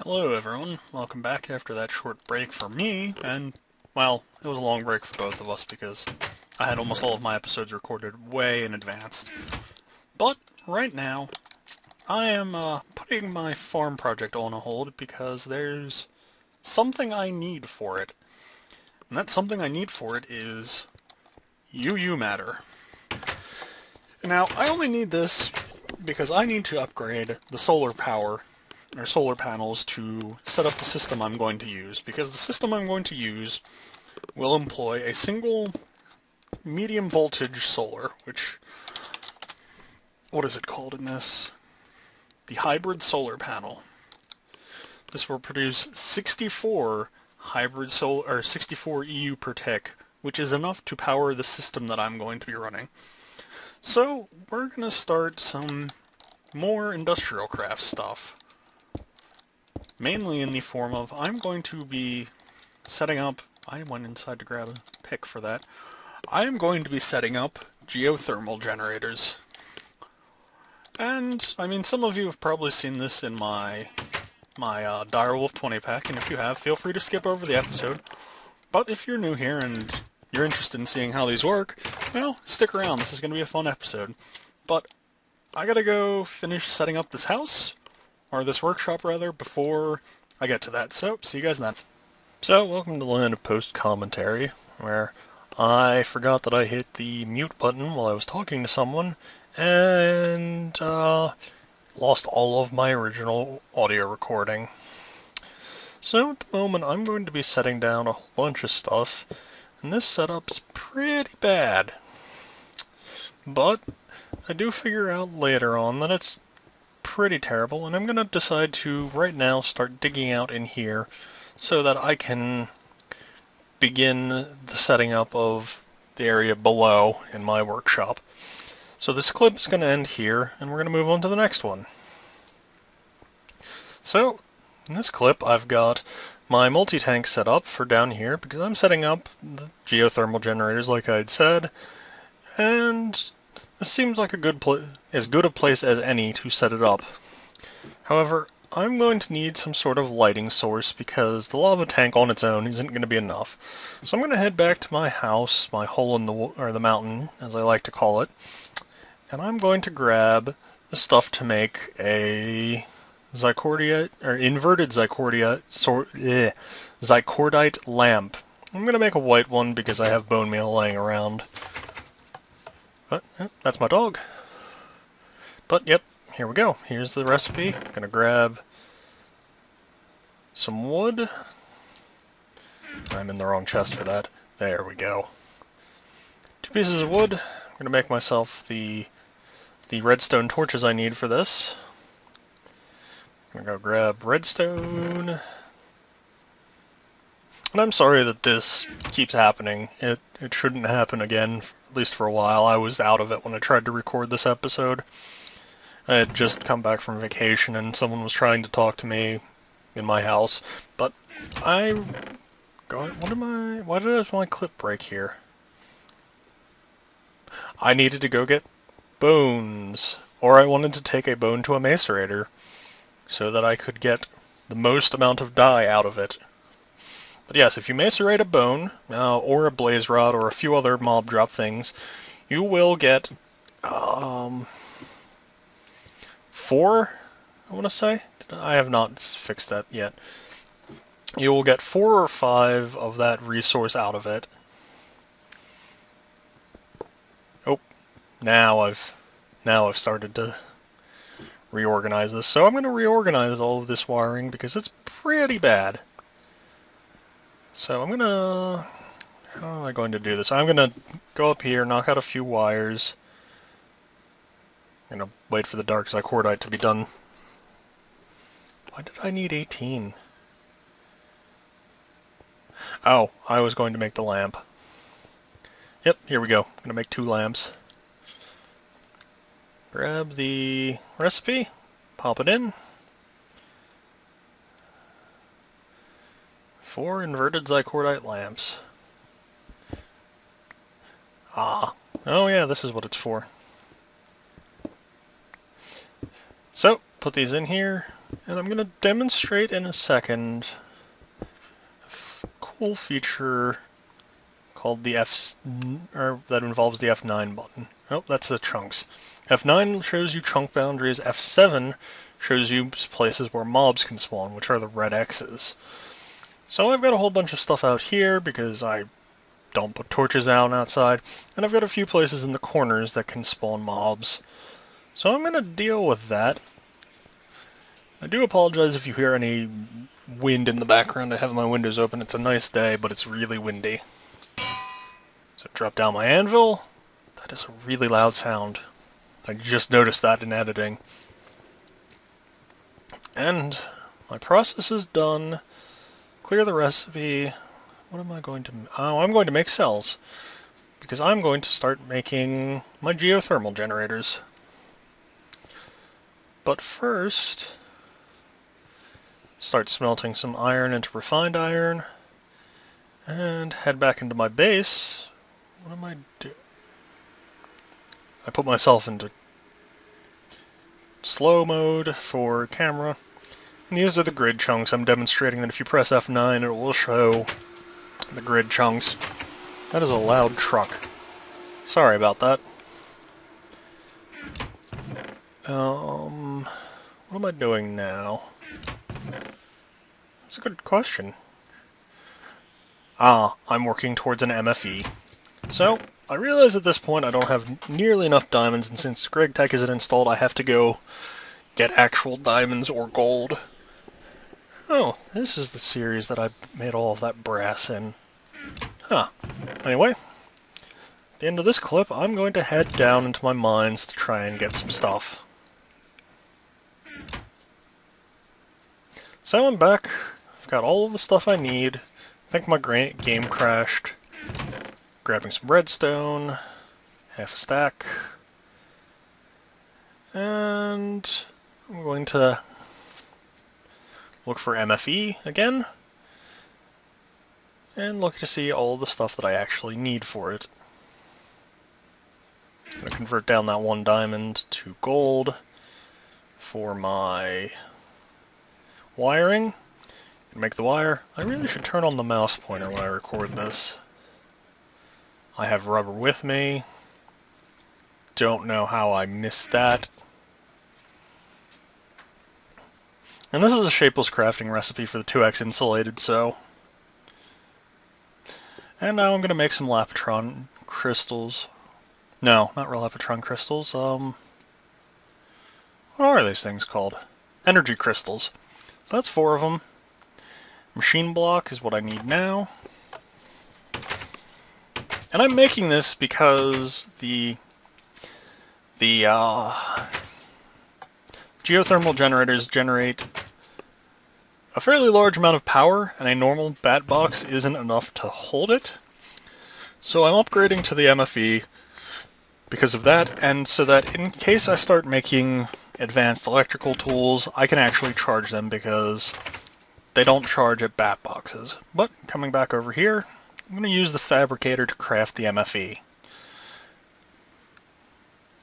Hello everyone, welcome back after that short break for me, and, well, it was a long break for both of us because I had almost all of my episodes recorded way in advance. But, right now, I am putting my farm project on a hold because there's something I need for it. And that something I need for it is UU matter. Now, I only need this because I need to upgrade the solar power or solar panels to set up the system I'm going to use, because the system I'm going to use will employ a single medium voltage solar, which, what is it called in this? The hybrid solar panel. This will produce 64 hybrid solar, or 64 EU per tick, which is enough to power the system that I'm going to be running. So we're going to start some more industrial craft stuff. Mainly in the form of, I'm going to be setting up, I went inside to grab a pick for that, I am going to be setting up geothermal generators. And, I mean, some of you have probably seen this in my Direwolf 20 pack, and if you have, feel free to skip over the episode. But if you're new here and you're interested in seeing how these work, well, stick around, this is going to be a fun episode. But I gotta go finish setting up this house, or this workshop rather, before I get to that. So, see you guys then. So, welcome to the land of post-commentary, where I forgot that I hit the mute button while I was talking to someone, and lost all of my original audio recording. So, at the moment, I'm going to be setting down a whole bunch of stuff, and this setup's pretty bad. But I do figure out later on that it's pretty terrible, and I'm going to decide to, right now, start digging out in here so that I can begin the setting up of the area below in my workshop. So this clip is going to end here, and we're going to move on to the next one. So, in this clip, I've got my multi-tank set up for down here, because I'm setting up the geothermal generators like I'd said, and this seems like as good a place as any to set it up. However, I'm going to need some sort of lighting source because the lava tank on its own isn't going to be enough. So I'm going to head back to my house, my hole in the mountain, as I like to call it, and I'm going to grab the stuff to make a inverted zicordite lamp. I'm going to make a white one because I have bone meal laying around. But that's my dog. But yep, here we go. Here's the recipe. I'm going to grab some wood. I'm in the wrong chest for that. There we go. 2 pieces of wood. I'm going to make myself the redstone torches I need for this. I'm going to go grab redstone. And I'm sorry that this keeps happening. It shouldn't happen again, at least for a while. I was out of it when I tried to record this episode. I had just come back from vacation and someone was trying to talk to me in my house, but why did my clip break here? I needed to go get bones, or I wanted to take a bone to a macerator so that I could get the most amount of dye out of it. But yes, if you macerate a bone, or a blaze rod, or a few other mob drop things, you will get 4, I want to say? I have not fixed that yet. You will get 4 or 5 of that resource out of it. Oh, now I've started to reorganize this. So I'm going to reorganize all of this wiring because it's pretty bad. So I'm going to... How am I going to do this? I'm going to go up here, knock out a few wires. I'm going to wait for the dark zicordite to be done. Why did I need 18? Oh, I was going to make the lamp. Yep, here we go. I'm going to make 2 lamps. Grab the recipe, pop it in. 4 inverted zicordite lamps. Ah, oh yeah, this is what it's for. So, put these in here. And I'm going to demonstrate in a second a cool feature called the that involves the F9 button. Oh, that's the chunks. F9 shows you chunk boundaries, F7 shows you places where mobs can spawn, which are the red X's. So I've got a whole bunch of stuff out here because I don't put torches out outside, and I've got a few places in the corners that can spawn mobs. So I'm going to deal with that. I do apologize if you hear any wind in the background. I have my windows open. It's a nice day, but it's really windy. So drop down my anvil. That is a really loud sound. I just noticed that in editing. And my process is done. Clear the recipe. What am I going to... Oh, I'm going to make cells. Because I'm going to start making my geothermal generators. But first, start smelting some iron into refined iron. And head back into my base. What am I doing? I put myself into slow mode for camera. And these are the grid chunks. I'm demonstrating that if you press F9, it will show the grid chunks. That is a loud truck. Sorry about that. What am I doing now? That's a good question. I'm working towards an MFE. So, I realize at this point I don't have nearly enough diamonds, and since Greg Tech isn't installed, I have to go get actual diamonds or gold. Oh, this is the series that I made all of that brass in. Huh. Anyway, at the end of this clip, I'm going to head down into my mines to try and get some stuff. So I'm back. I've got all of the stuff I need. I think my game crashed. Grabbing some redstone, half a stack, and I'm going to look for MFE again, and look to see all the stuff that I actually need for it. I'm going to convert down that one diamond to gold for my wiring, and make the wire. I really should turn on the mouse pointer when I record this. I have rubber with me. Don't know how I missed that. And this is a shapeless crafting recipe for the 2x insulated, so... And now I'm going to make some Lapotron crystals. No, not real Lapotron crystals. What are these things called? Energy crystals. So that's 4 of them. Machine block is what I need now. And I'm making this because the geothermal generators generate a fairly large amount of power, and a normal bat box isn't enough to hold it. So I'm upgrading to the MFE because of that, and so that in case I start making advanced electrical tools, I can actually charge them because they don't charge at bat boxes. But coming back over here, I'm going to use the fabricator to craft the MFE.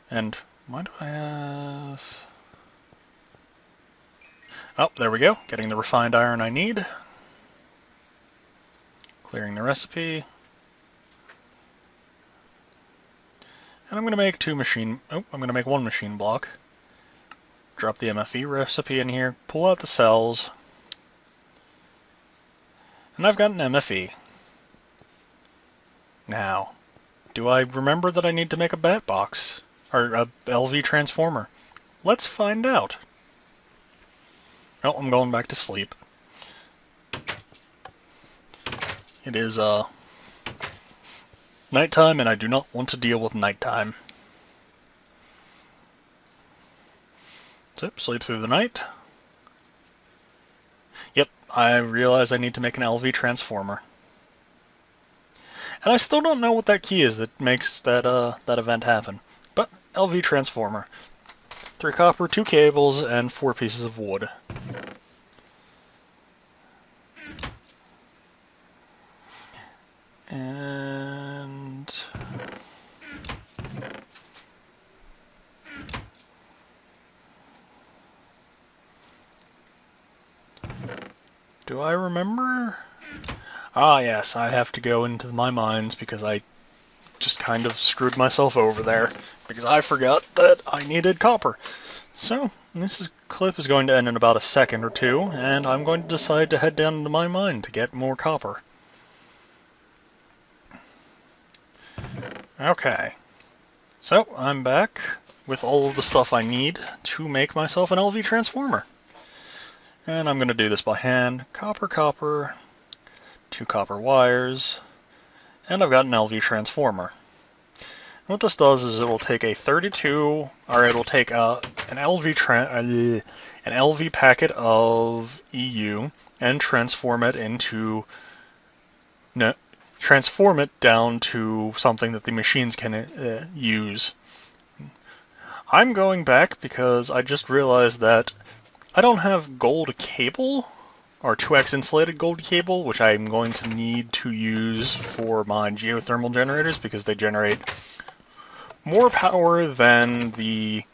And why do I have... Oh, there we go. Getting the refined iron I need. Clearing the recipe. And I'm going to make I'm going to make 1 machine block. Drop the MFE recipe in here, pull out the cells. And I've got an MFE. Now, do I remember that I need to make a bat box? Or a LV transformer? Let's find out. Oh, I'm going back to sleep. It is, nighttime, and I do not want to deal with nighttime. So, sleep through the night. Yep, I realize I need to make an LV transformer. And I still don't know what that key is that makes that event happen. But, LV transformer. 3 copper, 2 cables, and 4 pieces of wood. And... Do I remember? Ah, yes, I have to go into my mines because I just kind of screwed myself over there because I forgot that I needed copper. So, clip is going to end in about a second or two, and I'm going to decide to head down to my mine to get more copper. Okay, so I'm back with all of the stuff I need to make myself an LV transformer. And I'm going to do this by hand. Copper, copper, 2 copper wires, and I've got an LV transformer. And what this does is it will take a 32, or it will take an LV packet of EU and transform it down to something that the machines can use. I'm going back because I just realized that I don't have gold cable, or 2x insulated gold cable, which I'm going to need to use for my geothermal generators because they generate more power than the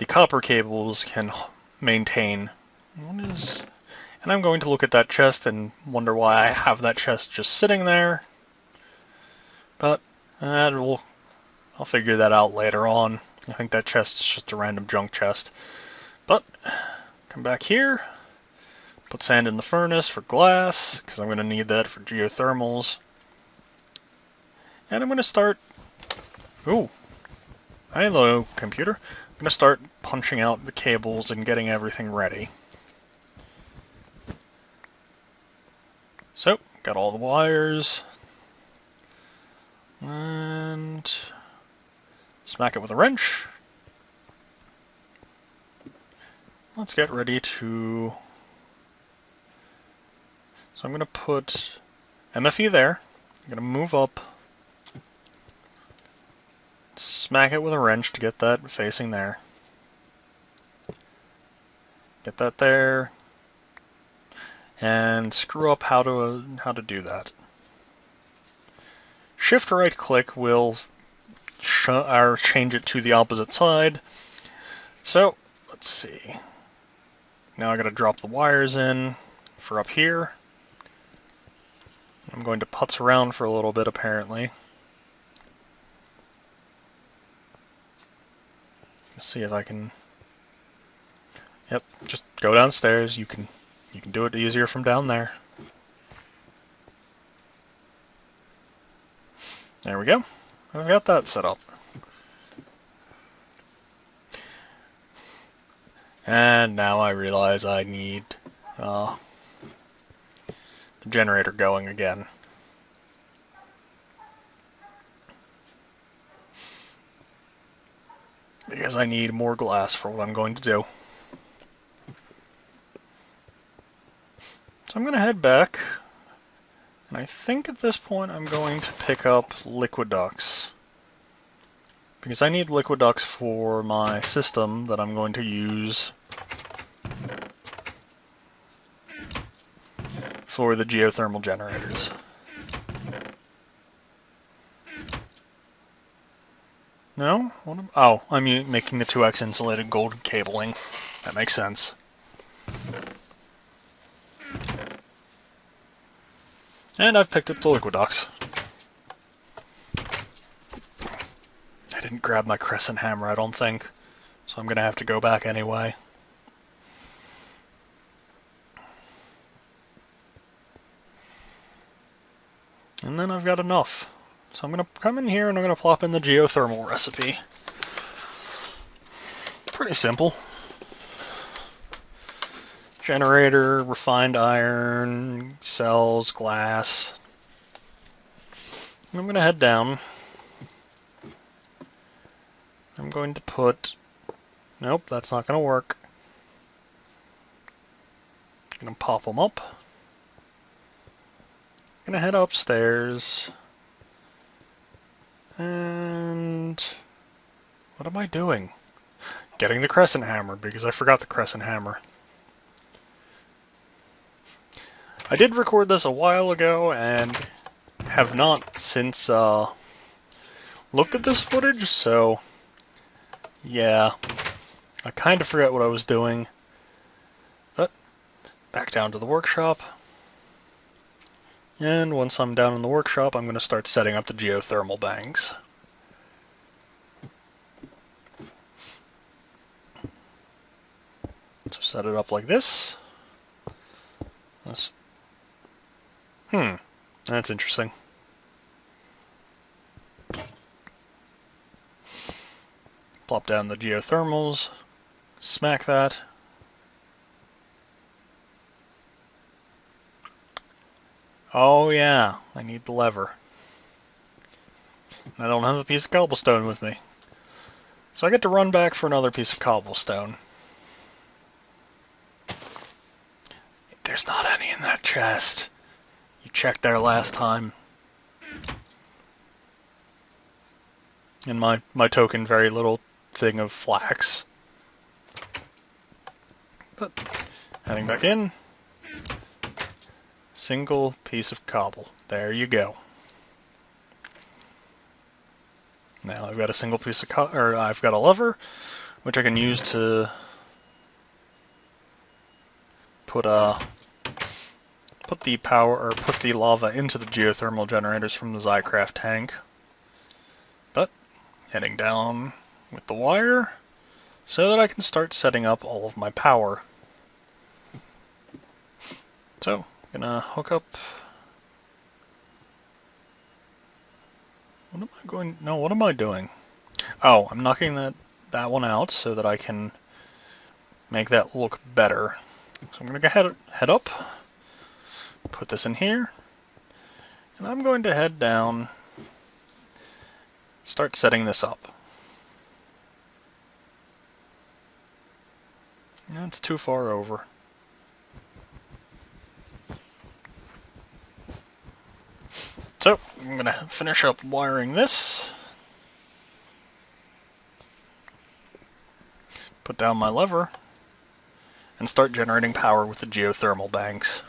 copper cables can maintain. And I'm going to look at that chest and wonder why I have that chest just sitting there. But I'll figure that out later on. I think that chest is just a random junk chest. But come back here, put sand in the furnace for glass, because I'm going to need that for geothermals. And I'm going to start... Ooh. Hello, computer. I'm going to start punching out the cables and getting everything ready. So, got all the wires. And smack it with a wrench. Let's get ready to... So I'm going to put MFE there. I'm going to move up. Smack it with a wrench to get that facing there. Get that there. And screw up how to do that. Shift right click will change it to the opposite side. So, let's see. Now I gotta drop the wires in for up here. I'm going to putz around for a little bit apparently. Let's see if I can... Yep, just go downstairs. You can do it easier from down there. There we go. I've got that set up. And now I realize I need the generator going again. Because I need more glass for what I'm going to do. So I'm going to head back. And I think at this point I'm going to pick up liquid ducts. Because I need liquid ducts for my system that I'm going to use for the geothermal generators. No? Oh, I'm making the 2x insulated gold cabling. That makes sense. And I've picked up the liquid ducts. I didn't grab my crescent hammer, I don't think. So I'm going to have to go back anyway. And then I've got enough. So I'm going to come in here and I'm going to plop in the geothermal recipe. Pretty simple. Generator, refined iron, cells, glass. I'm going to head down. I'm going to put... Nope, that's not going to work. I'm going to pop them up. I'm going to head upstairs. And... what am I doing? Getting the crescent hammer, because I forgot the crescent hammer. I did record this a while ago, and have not since looked at this footage, so yeah, I kind of forgot what I was doing. But back to down to the workshop. And once I'm down in the workshop, I'm going to start setting up the geothermal banks. So set it up like this. That's interesting. Plop down the geothermals, smack that. Oh yeah, I need the lever. I don't have a piece of cobblestone with me. So I get to run back for another piece of cobblestone. There's not any in that chest. You checked there last time. And my token very little thing of flax. But heading back in. Single piece of cobble. There you go. Now I've got a single piece of I've got a lever, which I can use to put the lava into the geothermal generators from the Zycraft tank. But heading down with the wire so that I can start setting up all of my power. So I'm gonna hook up. What am I doing? Oh, I'm knocking that one out so that I can make that look better. So I'm gonna go head up, put this in here, and I'm going to head down, start setting this up. That's too far over. So, I'm going to finish up wiring this, put down my lever, and start generating power with the geothermal banks.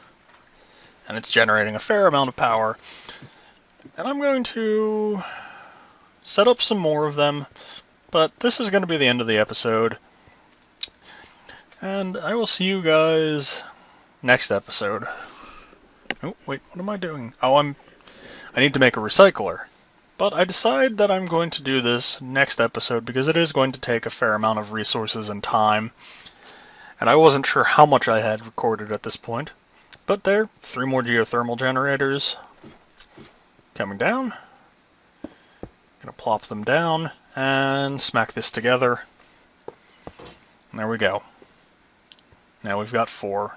And it's generating a fair amount of power. And I'm going to set up some more of them, but this is going to be the end of the episode. And I will see you guys next episode. Oh, wait, what am I doing? Oh, I need to make a recycler. But I decide that I'm going to do this next episode because it is going to take a fair amount of resources and time. And I wasn't sure how much I had recorded at this point. But there, 3 more geothermal generators coming down. Gonna plop them down and smack this together. And there we go. Now we've got 4.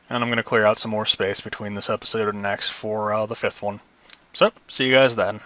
And I'm going to clear out some more space between this episode and next for the 5th one. So, see you guys then.